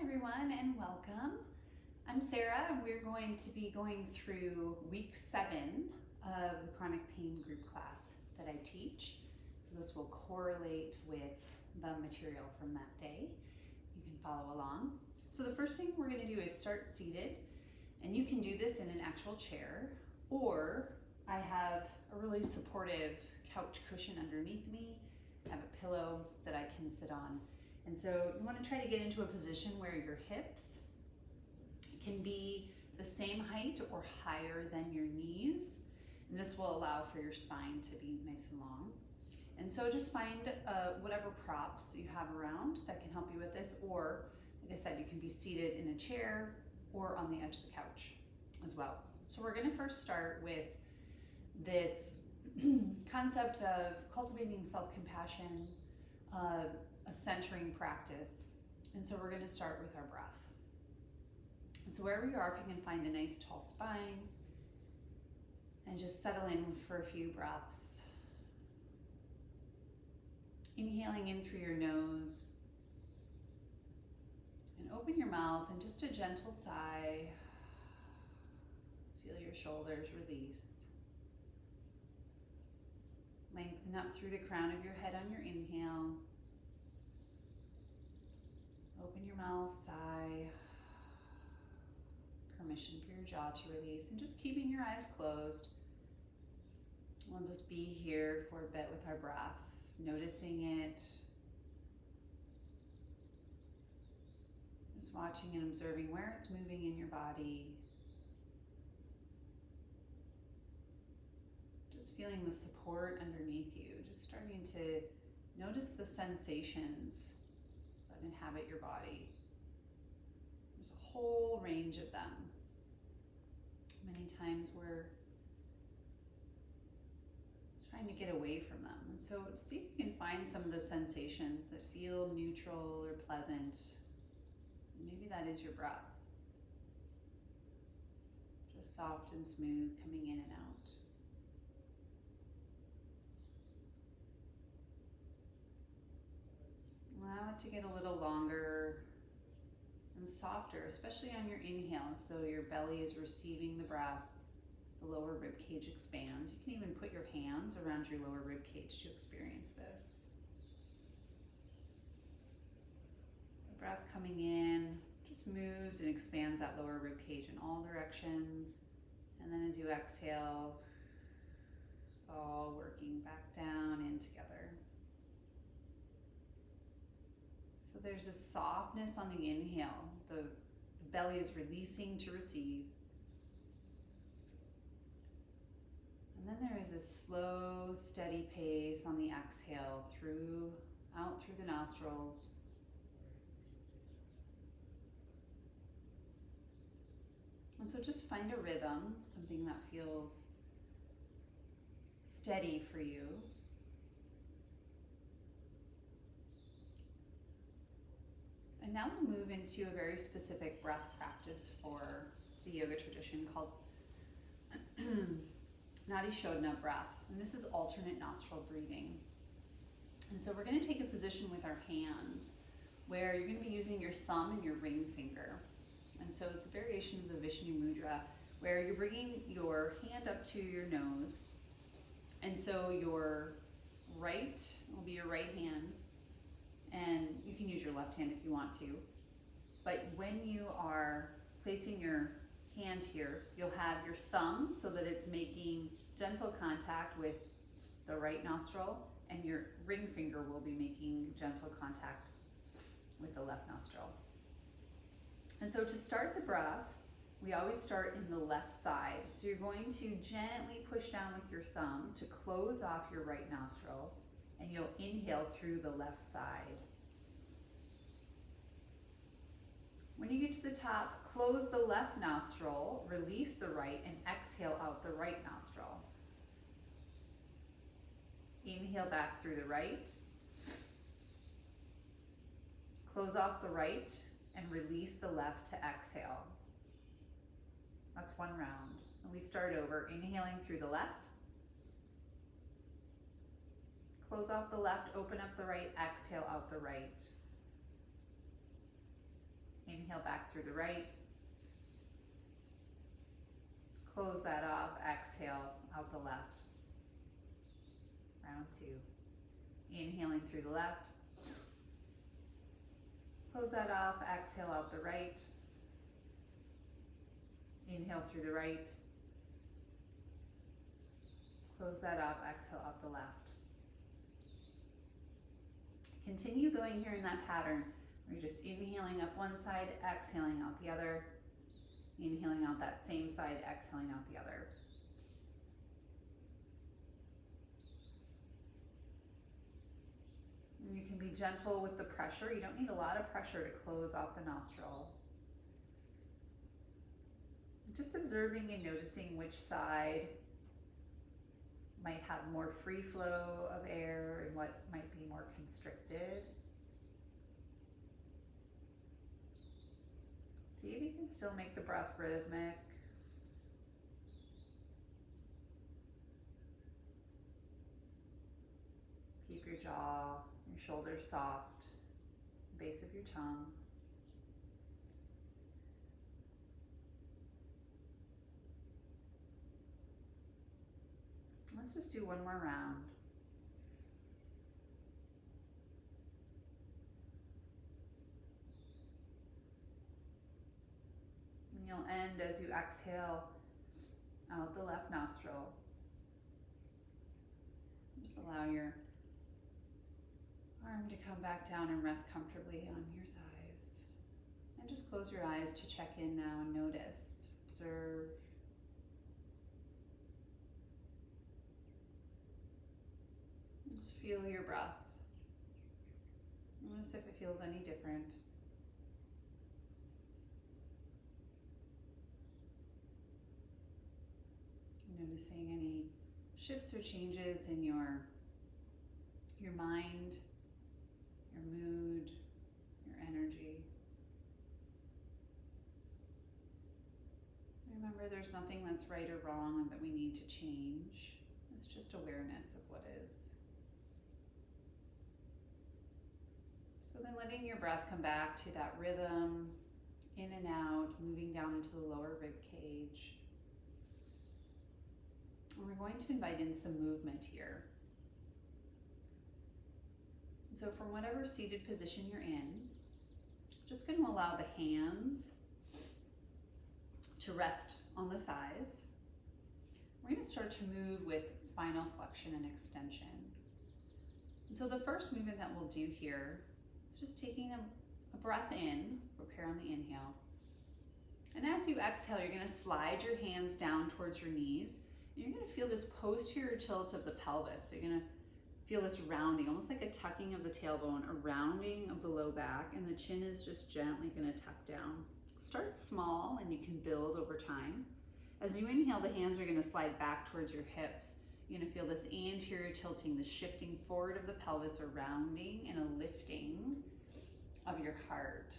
everyone, and welcome. I'm Sarah, and we're going to be going through week 7 of the chronic pain group class that I teach. So this will correlate with the material from that day. You can follow along. So the first thing we're going to do is start seated, and you can do this in an actual chair, or I have a really supportive couch cushion underneath me. I have a pillow that I can sit on. And so you want to try to get into a position where your hips can be the same height or higher than your knees. And this will allow for your spine to be nice and long. And so just find whatever props you have around that can help you with this, or like I said, you can be seated in a chair or on the edge of the couch as well. So we're going to first start with this concept of cultivating self-compassion, a centering practice. And so we're going to start with our breath. And so wherever you are, if you can find a nice tall spine and just settle in for a few breaths. Inhaling in through your nose and open your mouth and just a gentle sigh. Feel your shoulders release. Lengthen up through the crown of your head on your inhale. Open your mouth, sigh. Permission for your jaw to release, and just keeping your eyes closed. We'll just be here for a bit with our breath, noticing it. Just watching and observing where it's moving in your body. Just feeling the support underneath you. Just starting to notice the sensations that inhabit your body. There's a whole range of them. Many times we're trying to get away from them. And so see if you can find some of the sensations that feel neutral or pleasant. Maybe that is your breath. Just soft and smooth coming in and out. Allow it to get a little longer and softer, especially on your inhale, so your belly is receiving the breath. The lower rib cage expands. You can even put your hands around your lower rib cage to experience this. The breath coming in just moves and expands that lower rib cage in all directions. And then as you exhale, it's all working back down in together. So there's a softness on the inhale. The belly is releasing to receive. And then there is a slow, steady pace on the exhale out through the nostrils. And so just find a rhythm, something that feels steady for you. And now we'll move into a very specific breath practice for the yoga tradition called Nadi Shodhana breath. And this is alternate nostril breathing. And so we're going to take a position with our hands where you're going to be using your thumb and your ring finger. And so it's a variation of the Vishnu Mudra where you're bringing your hand up to your nose. And so your right will be your right hand. And you can use your left hand if you want to. But when you are placing your hand here, you'll have your thumb so that it's making gentle contact with the right nostril, and your ring finger will be making gentle contact with the left nostril. And so to start the breath, we always start in the left side. So you're going to gently push down with your thumb to close off your right nostril, and you'll inhale through the left side. When you get to the top, close the left nostril, release the right, and exhale out the right nostril. Inhale back through the right. Close off the right and release the left to exhale. That's one round. And we start over, inhaling through the left. Close off the left, open up the right, exhale out the right. Inhale back through the right. Close that off, exhale out the left. Round 2. Inhaling through the left. Close that off, exhale out the right. Inhale through the right. Close that off, exhale out the left. Continue going here in that pattern. We're just inhaling up one side, exhaling out the other. Inhaling out that same side, exhaling out the other. And you can be gentle with the pressure. You don't need a lot of pressure to close off the nostril. Just observing and noticing which side might have more free flow of air and what might be more constricted. See if you can still make the breath rhythmic. Keep your jaw, your shoulders soft, base of your tongue. Let's just do one more round. And you'll end as you exhale out the left nostril. Just allow your arm to come back down and rest comfortably on your thighs. And just close your eyes to check in now and notice, observe. Just feel your breath. Notice if it feels any different. Noticing any shifts or changes in your mind, your mood, your energy. Remember, there's nothing that's right or wrong that we need to change. It's just awareness of what is. So then letting your breath come back to that rhythm, in and out, moving down into the lower rib cage. And we're going to invite in some movement here. And so from whatever seated position you're in, just going to allow the hands to rest on the thighs. We're going to start to move with spinal flexion and extension. And so the first movement that we'll do here is just taking a breath in, prepare on the inhale. And as you exhale, you're going to slide your hands down towards your knees. And you're going to feel this posterior tilt of the pelvis. So you're going to feel this rounding, almost like a tucking of the tailbone, a rounding of the low back, and the chin is just gently going to tuck down. Start small and you can build over time. As you inhale, the hands are going to slide back towards your hips. You're going to feel this anterior tilting, the shifting forward of the pelvis, a rounding and a lifting of your heart.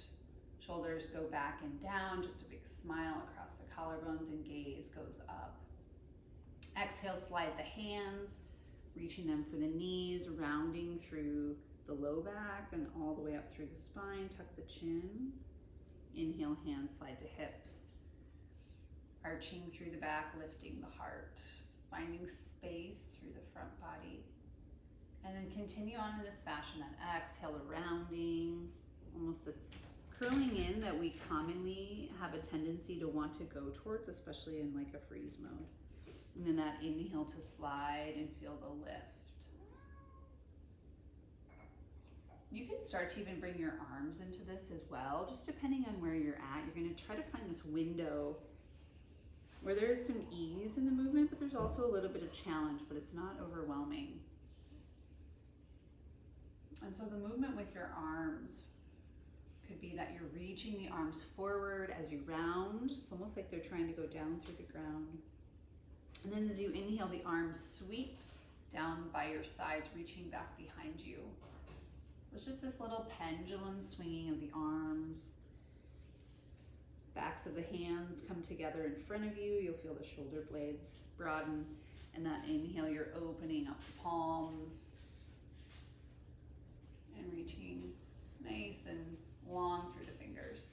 Shoulders go back and down, just a big smile across the collarbones, and gaze goes up. Exhale, slide the hands, reaching them for the knees, rounding through the low back and all the way up through the spine. Tuck the chin. Inhale, hands slide to hips. Arching through the back, lifting the heart. Finding space through the front body. And then continue on in this fashion. That exhale, a rounding, almost this curling in that we commonly have a tendency to want to go towards, especially in like a freeze mode. And then that inhale to slide and feel the lift. You can start to even bring your arms into this as well, just depending on where you're at. You're going to try to find this window where there is some ease in the movement, but there's also a little bit of challenge, but it's not overwhelming. And so the movement with your arms could be that you're reaching the arms forward as you round. It's almost like they're trying to go down through the ground. And then as you inhale, the arms sweep down by your sides, reaching back behind you. So it's just this little pendulum swinging of the arms. Backs of the hands come together in front of you. You'll feel the shoulder blades broaden. And that inhale, you're opening up the palms and reaching nice and long through the fingers.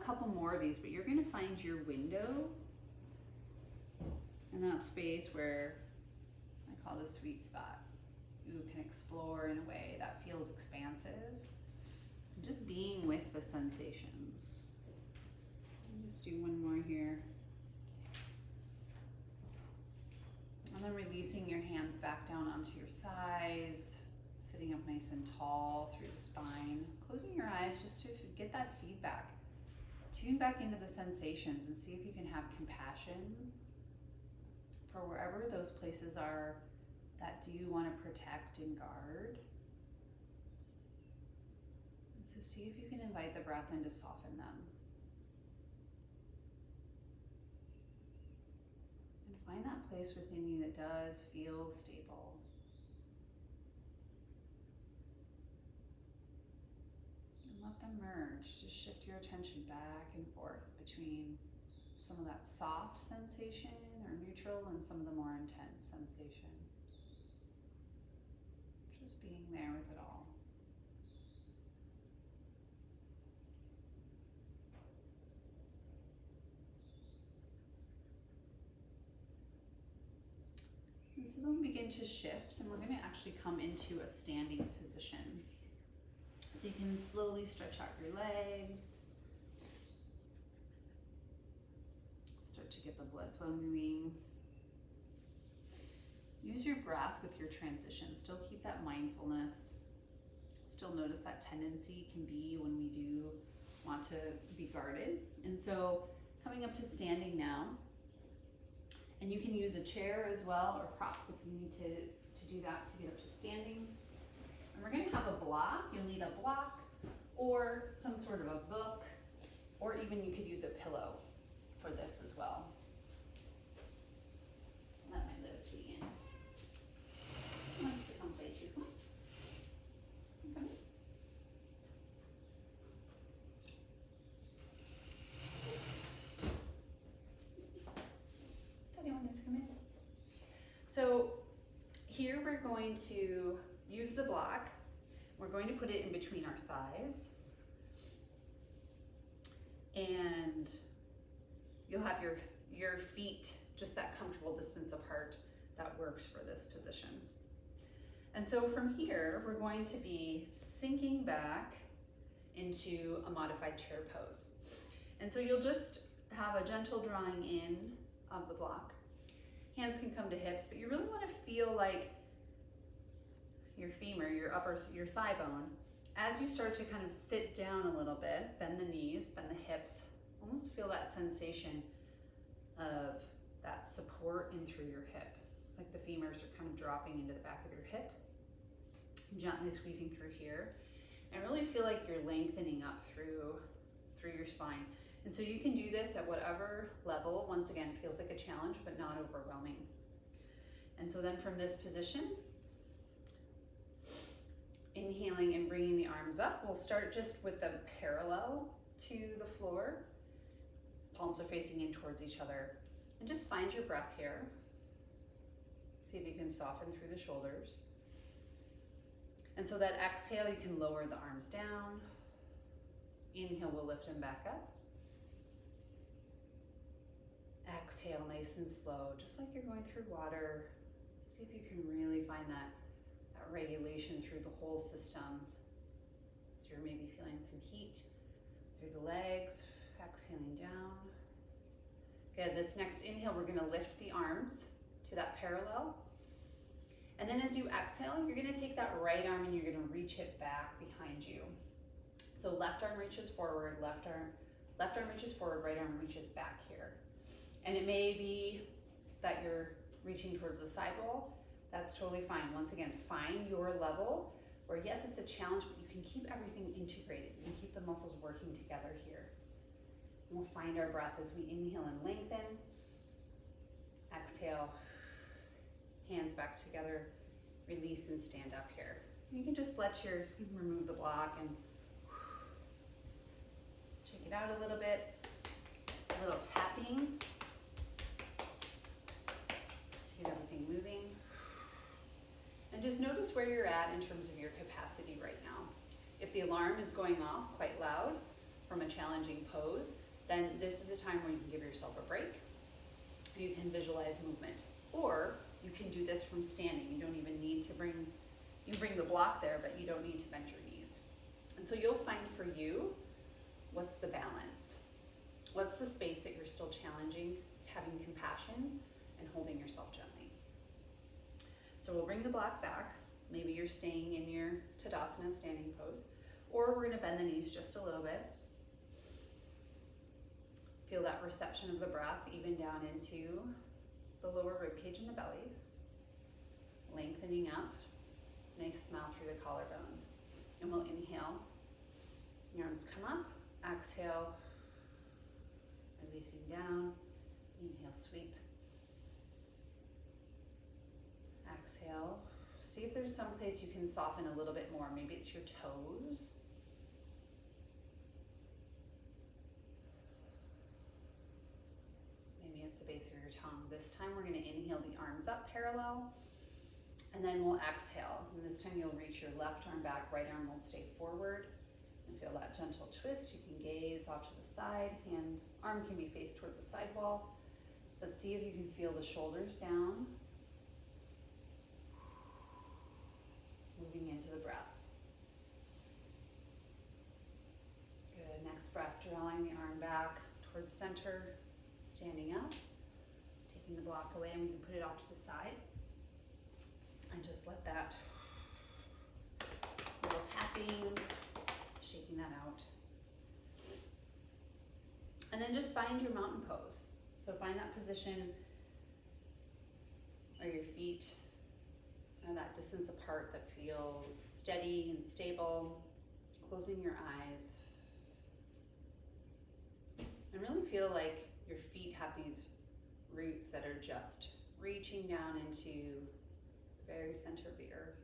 a couple more of these, but you're gonna find your window in that space where I call the sweet spot. You can explore in a way that feels expansive. Just being with the sensations. Let's do one more here. And then releasing your hands back down onto your thighs, sitting up nice and tall through the spine. Closing your eyes just to get that feedback. Tune back into the sensations and see if you can have compassion for wherever those places are that do you want to protect and guard. And so see if you can invite the breath in to soften them. And find that place within you that does feel stable. And let them merge. Just shift your attention back and forth between some of that soft sensation or neutral and some of the more intense sensation. Just being there with it all. And so then we begin to shift, and we're going to actually come into a standing position. So you can slowly stretch out your legs. Start to get the blood flow moving. Use your breath with your transition. Still keep that mindfulness. Still notice that tendency can be when we do want to be guarded. And so coming up to standing now. And you can use a chair as well, or props if you need to do that to get up to standing. And we're going to have a block. You'll need a block or some sort of a book, or even you could use a pillow for this as well. Let my little kitty in. He wants to come play too. Come. Thought he wanted to come in. So here we're going to use the block. We're going to put it in between our thighs. And you'll have your feet just that comfortable distance apart. That works for this position. And so from here, we're going to be sinking back into a modified chair pose. And so you'll just have a gentle drawing in of the block. Hands can come to hips, but you really want to feel like your femur, your thigh bone, as you start to kind of sit down a little bit, bend the knees, bend the hips, almost feel that sensation of that support in through your hip. It's like the femurs are kind of dropping into the back of your hip, gently squeezing through here, and really feel like you're lengthening up through your spine. And so you can do this at whatever level. Once again, feels like a challenge, but not overwhelming. And so then from this position, inhaling and bringing the arms up, we'll start just with them parallel to the floor. Palms are facing in towards each other. And just find your breath here. See if you can soften through the shoulders. And so that exhale, you can lower the arms down. Inhale, we'll lift them back up. Exhale, nice and slow, just like you're going through water. See if you can really find that regulation through the whole system. So you're maybe feeling some heat through the legs, exhaling down. Good, this next inhale, we're gonna lift the arms to that parallel. And then as you exhale, you're gonna take that right arm and you're gonna reach it back behind you. So left arm reaches forward, left arm reaches forward, right arm reaches back here. And it may be that you're reaching towards the side wall. That's totally fine. Once again, find your level where yes, it's a challenge, but you can keep everything integrated. You can keep the muscles working together here. And we'll find our breath as we inhale and lengthen. Exhale, hands back together, release and stand up here. You can just you can remove the block and check it out a little bit. A little tapping. Just get everything moving. And just notice where you're at in terms of your capacity right now. If the alarm is going off quite loud, from a challenging pose, then this is a time where you can give yourself a break. You can visualize movement, or you can do this from standing. You don't even need to bring the block there, but you don't need to bend your knees. And so you'll find for you, what's the balance? What's the space that you're still challenging, having compassion, and holding yourself gently? So we'll bring the block back. Maybe you're staying in your Tadasana standing pose, or we're gonna bend the knees just a little bit. Feel that reception of the breath even down into the lower rib cage and the belly. Lengthening up, nice smile through the collarbones. And we'll inhale, your arms come up, exhale, releasing down, inhale, sweep. Exhale, see if there's some place you can soften a little bit more. Maybe it's your toes. Maybe it's the base of your tongue. This time we're gonna inhale the arms up parallel, and then we'll exhale. And this time you'll reach your left arm back, right arm will stay forward. And feel that gentle twist. You can gaze off to the side, arm can be faced toward the side wall. But see if you can feel the shoulders down. Moving into the breath. Good, next breath, drawing the arm back towards center, standing up, taking the block away, and we can put it off to the side. And just let that little tapping, shaking that out. And then just find your mountain pose. So find that position where your feet are that distance apart that feels steady and stable. Closing your eyes. And really feel like your feet have these roots that are just reaching down into the very center of the earth.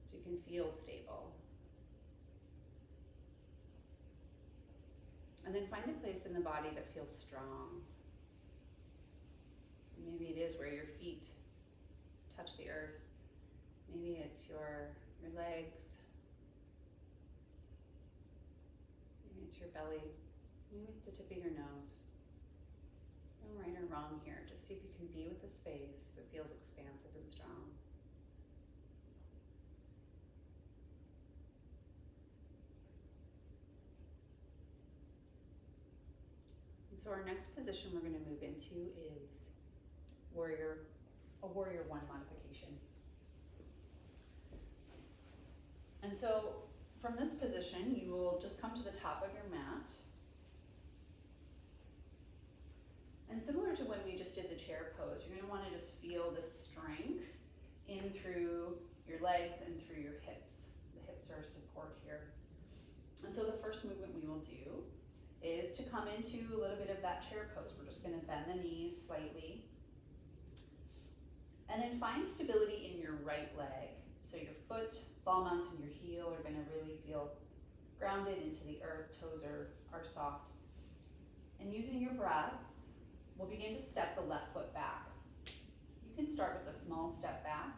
So you can feel stable. And then find a place in the body that feels strong. Maybe it is where your feet touch the earth. Maybe it's your legs. Maybe it's your belly. Maybe it's the tip of your nose. No right or wrong here. Just see if you can be with the space that feels expansive and strong. And so our next position we're going to move into is a warrior one modification. And so from this position, you will just come to the top of your mat. And similar to when we just did the chair pose, you're going to want to just feel the strength in through your legs and through your hips. The hips are support here. And so the first movement we will do is to come into a little bit of that chair pose. We're just going to bend the knees slightly. And then find stability in your right leg. So your foot, ball mounts, and your heel are going to really feel grounded into the earth. Toes are soft. And using your breath, we'll begin to step the left foot back. You can start with a small step back.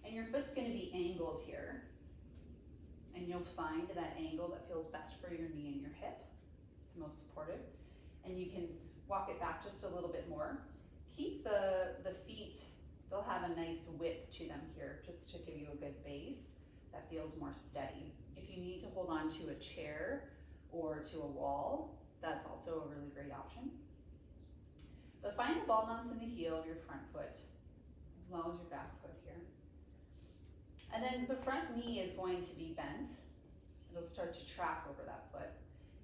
And your foot's going to be angled here. And you'll find that angle that feels best for your knee and your hip. It's the most supportive. And you can walk it back just a little bit more. Keep the feet, they'll have a nice width to them here, just to give you a good base that feels more steady. If you need to hold on to a chair or to a wall, that's also a really great option. But find the ball mounts in the heel of your front foot, as well as your back foot here. And then the front knee is going to be bent. It'll start to track over that foot.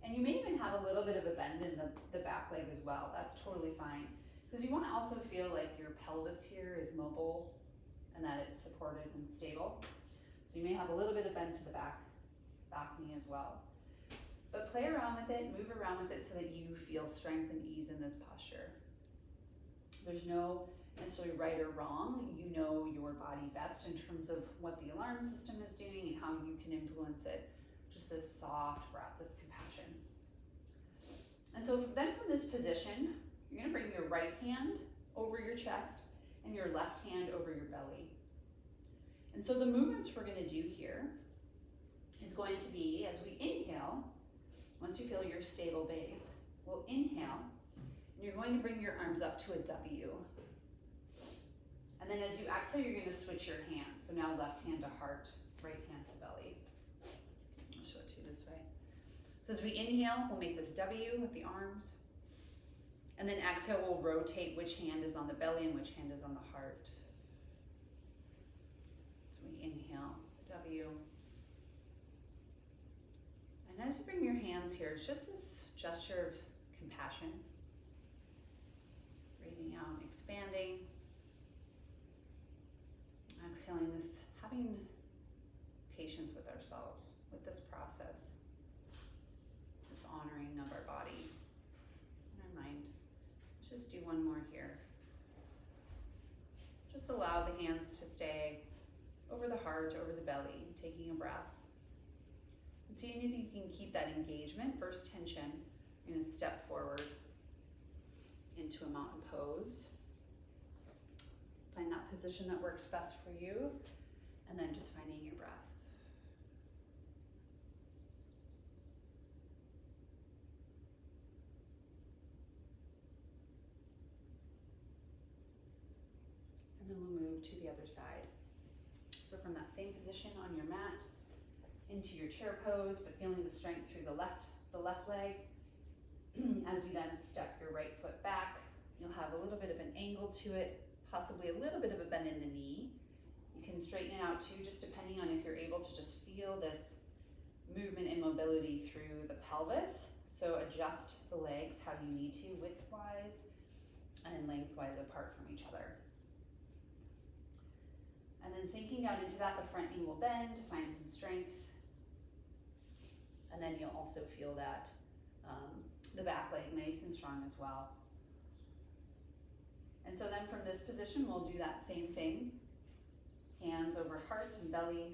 And you may even have a little bit of a bend in the back leg as well. That's totally fine. Because you want to also feel like your pelvis here is mobile and that it's supported and stable. So you may have a little bit of bend to the back knee as well. But play around with it, move around with it so that you feel strength and ease in this posture. There's no necessarily right or wrong. You know your body best in terms of what the alarm system is doing and how you can influence it. Just this soft breath, this compassion. And so then from this position, you're going to bring your right hand over your chest and your left hand over your belly. And so the movements we're going to do here is going to be, as we inhale, once you feel your stable base, we'll inhale, and you're going to bring your arms up to a W. And then as you exhale, you're going to switch your hands. So now left hand to heart, right hand to belly. I'll show it to you this way. So as we inhale, we'll make this W with the arms. And then exhale, we'll rotate which hand is on the belly and which hand is on the heart. So we inhale, W. And as you bring your hands here, it's just this gesture of compassion. Breathing out, expanding. Exhaling this, having patience with ourselves, with this process, this honoring of our body and our mind. Let's just do one more here. Just allow the hands to stay over the heart, over the belly, taking a breath. And see if you can keep that engagement, first tension. You're going to step forward into a mountain pose. Find that position that works best for you, and then just finding your breath. And then we'll move to the other side. So from that same position on your mat, into your chair pose, but feeling the strength through the left leg. As you then step your right foot back, you'll have a little bit of an angle to it, possibly a little bit of a bend in the knee. You can straighten it out too, just depending on if you're able to just feel this movement and mobility through the pelvis. So adjust the legs how you need to, widthwise and lengthwise apart from each other. And then sinking down into that, the front knee will bend, find some strength. And then you'll also feel that the back leg nice and strong as well. And so then from this position, we'll do that same thing. Hands over heart and belly.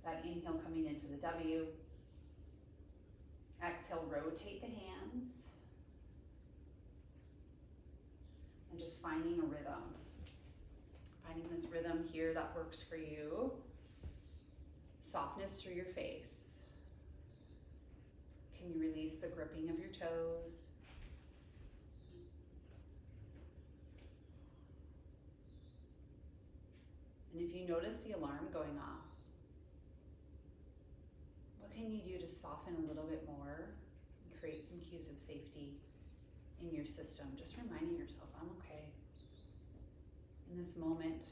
That inhale coming into the W. Exhale, rotate the hands. And just finding a rhythm. Finding this rhythm here that works for you. Softness through your face. Can you release the gripping of your toes? And if you notice the alarm going off, what can you do to soften a little bit more and create some cues of safety in your system? Just reminding yourself, I'm okay. In this moment,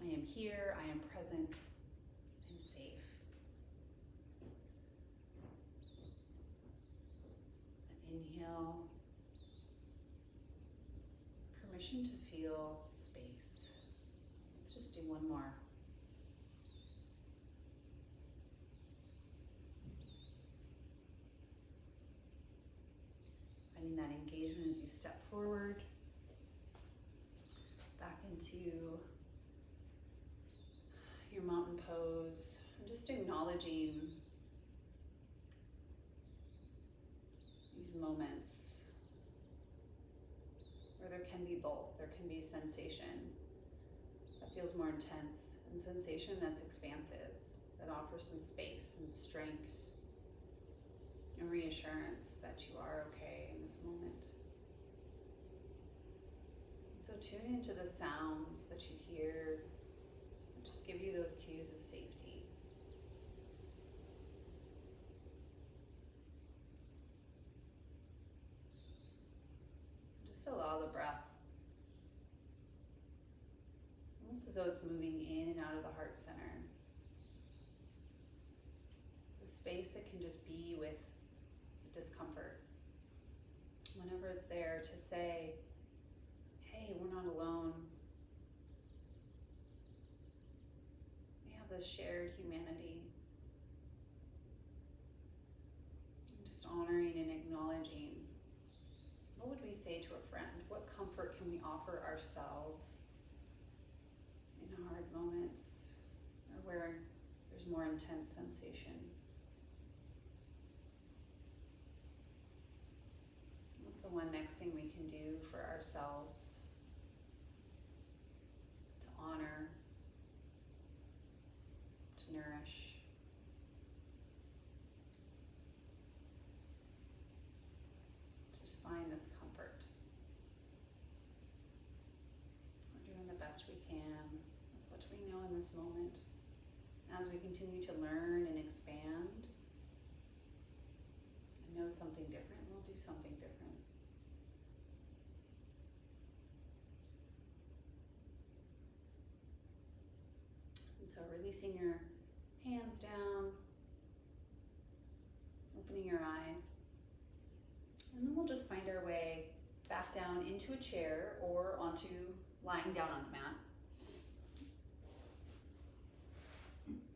I am here, I am present, I'm safe. Inhale. Permission to feel space. Let's just do one more. Finding that engagement as you step forward, back into your mountain pose, and just acknowledging these moments where there can be both. There can be sensation that feels more intense and sensation that's expansive, that offers some space and strength and reassurance that you are okay in this moment. And so tune into the sounds that you hear and just give you those cues of safety. Just allow the breath, almost as though it's moving in and out of the heart center. The space that can just be with the discomfort. Whenever it's there to say, hey, we're not alone. We have this shared humanity. And just honoring and acknowledging. What would we say to a friend? What comfort can we offer ourselves in hard moments or where there's more intense sensation? What's the one next thing we can do for ourselves to honor to nourish. Just find this comfort. We're doing the best we can with what we know in this moment. As we continue to learn and expand and know something different, we'll do something different. And so releasing your hands down, opening your eyes, and then we'll just find our way back down into a chair or onto lying down on the mat.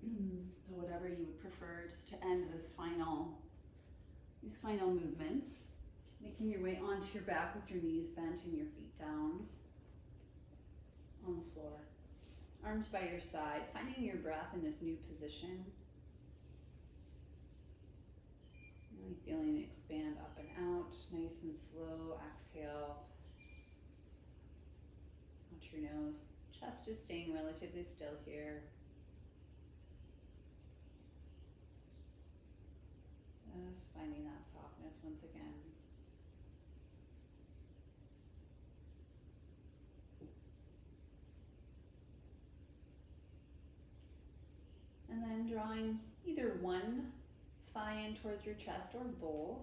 So whatever you would prefer, just to end these final movements, making your way onto your back with your knees bent and your feet down on the floor. Arms by your side, finding your breath in this new position. Really feeling it expand up and out, nice and slow. Exhale out your nose. Chest is staying relatively still here. Just finding that softness once again. And then drawing either one thigh in towards your chest or both.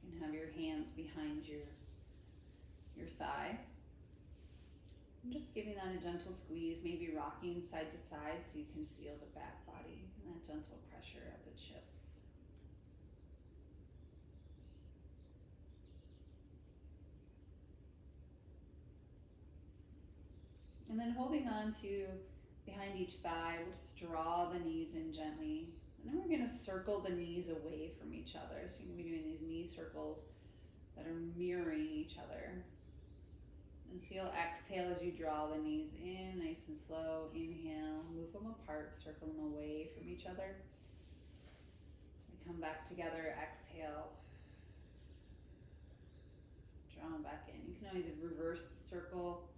You can have your hands behind your thigh. And just giving that a gentle squeeze, maybe rocking side to side so you can feel the back body and that gentle pressure as it shifts. And then holding on to behind each thigh, we'll just draw the knees in gently. And then we're going to circle the knees away from each other. So you're going to be doing these knee circles that are mirroring each other. And so you'll exhale as you draw the knees in, nice and slow. Inhale, move them apart, circle them away from each other. And come back together, exhale. Draw them back in. You can always reverse the circle,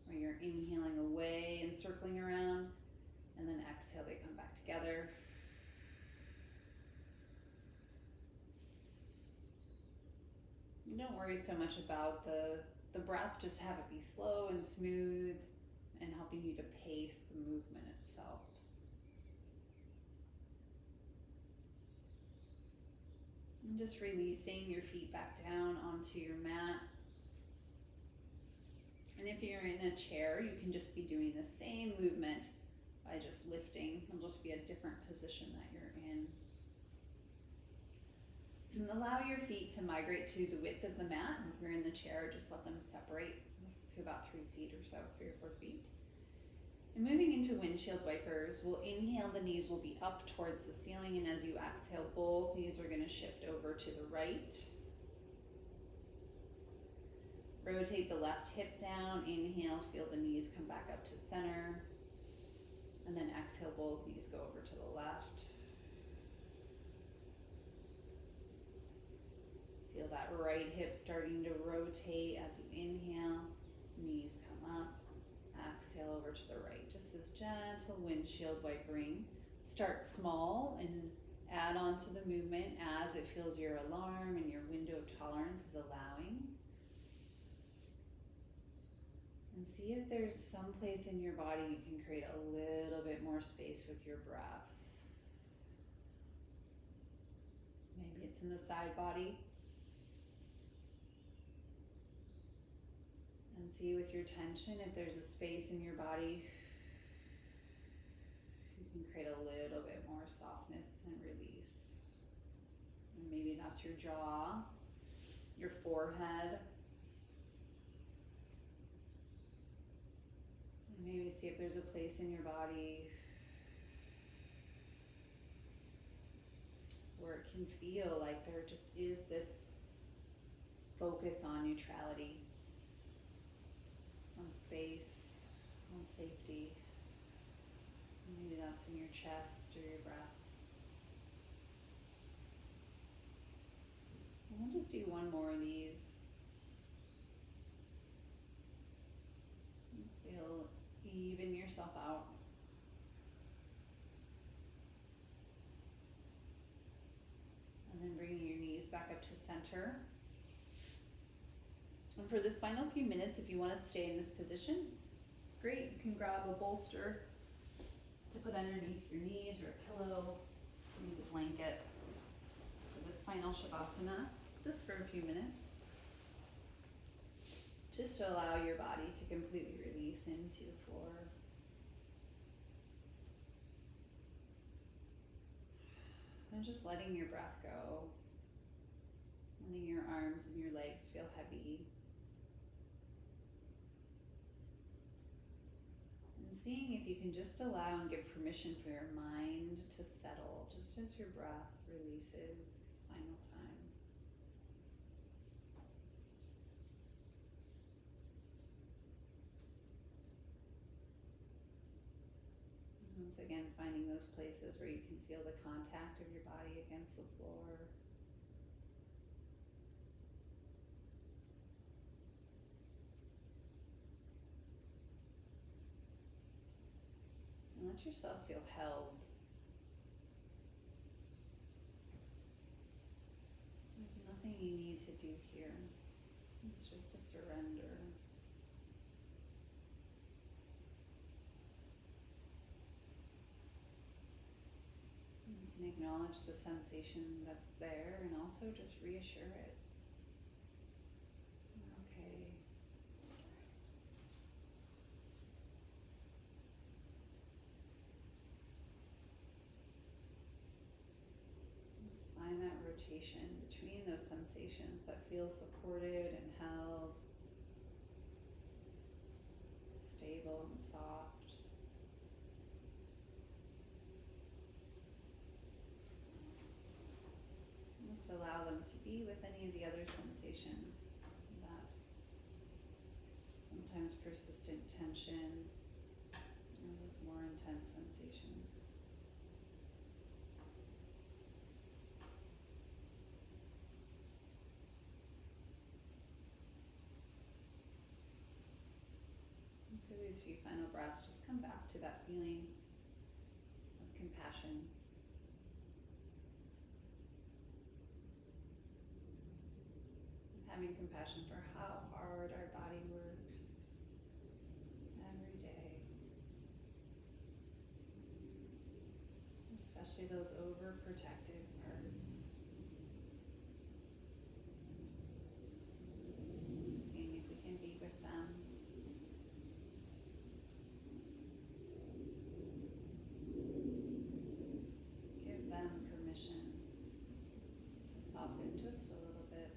where you're inhaling away and circling around, and then exhale, they come back together. And don't worry so much about the breath, just have it be slow and smooth and helping you to pace the movement itself. And just releasing your feet back down onto your mat. And if you're in a chair, you can just be doing the same movement by just lifting. It'll just be a different position that you're in. And allow your feet to migrate to the width of the mat. And if you're in the chair, just let them separate to about 3 feet or so, 3 or 4 feet. And moving into windshield wipers, we'll inhale, the knees will be up towards the ceiling, and as you exhale, both knees are going to shift over to the right. Rotate the left hip down, inhale, feel the knees come back up to center, and then exhale, both knees go over to the left. Feel that right hip starting to rotate as you inhale, knees come up, exhale over to the right. Just this gentle windshield wipering. Start small and add on to the movement as it feels your alarm and your window of tolerance is allowing. And see if there's some place in your body you can create a little bit more space with your breath. Maybe it's in the side body. And see with your tension if there's a space in your body you can create a little bit more softness and release. And maybe that's your jaw, your forehead. And maybe see if there's a place in your body where it can feel like there just is this focus on neutrality, on space, on safety. Maybe that's in your chest or your breath. And we'll just do one more of these. And so you'll even yourself out. up to center. And for this final few minutes, if you want to stay in this position, great. You can grab a bolster to put underneath your knees or a pillow, use a blanket for this final Shavasana, just for a few minutes. Just to allow your body to completely release into the floor. And just letting your breath go. Letting your arms and your legs feel heavy. And seeing if you can just allow and give permission for your mind to settle, just as your breath releases this final time. Once again, finding those places where you can feel the contact of your body against the floor. And let yourself feel held. There's nothing you need to do here. It's just a surrender. You can acknowledge the sensation that's there and also just reassure it. You're okay. Just find that rotation between those sensations that feel supported and held, stable and soft. Just allow them to be with any of the other sensations, that sometimes persistent tension or those more intense sensations. And for these few final breaths, just come back to that feeling of compassion. Having compassion for how hard our body works every day, especially those overprotective parts. Seeing if we can be with them. Give them permission to soften just a little bit.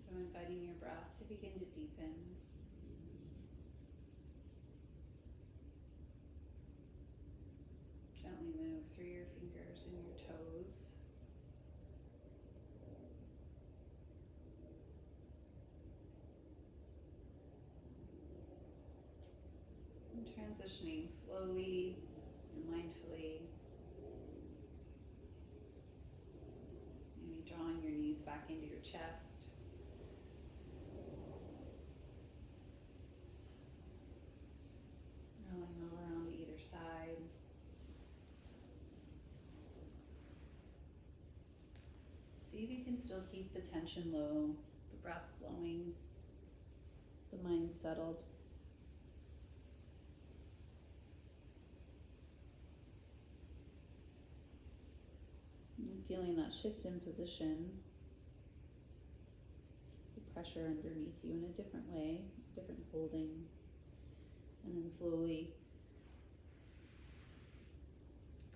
So inviting your breath to begin to deepen. Gently move through your fingers and your toes. And transitioning slowly and mindfully. Maybe drawing your knees back into your chest. Rolling over onto either side. See if you can still keep the tension low, the breath flowing, the mind settled. And feeling that shift in position, the pressure underneath you in a different way, different holding. And then slowly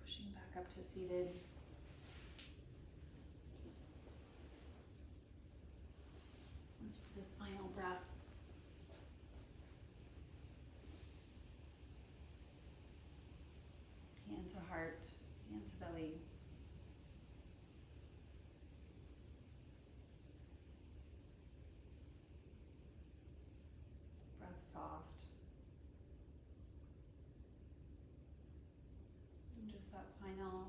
pushing back up to seated. Just for this final breath. Hand to heart, hand to belly. Breath soft. And just that final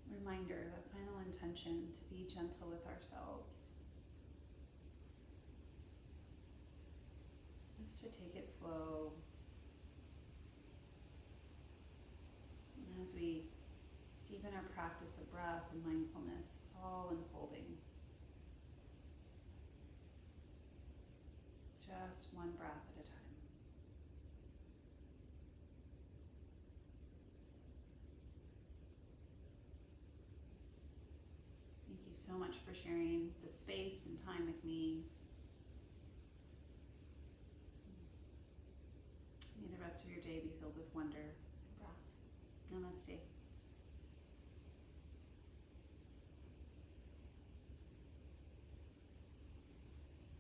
reminder, that final intention to be gentle with ourselves. Just to take it slow. And as we deepen our practice of breath and mindfulness, it's all unfolding. Just one breath at a time. Thank you so much for sharing the space and time with me. May the rest of your day be filled with wonder and breath. Namaste.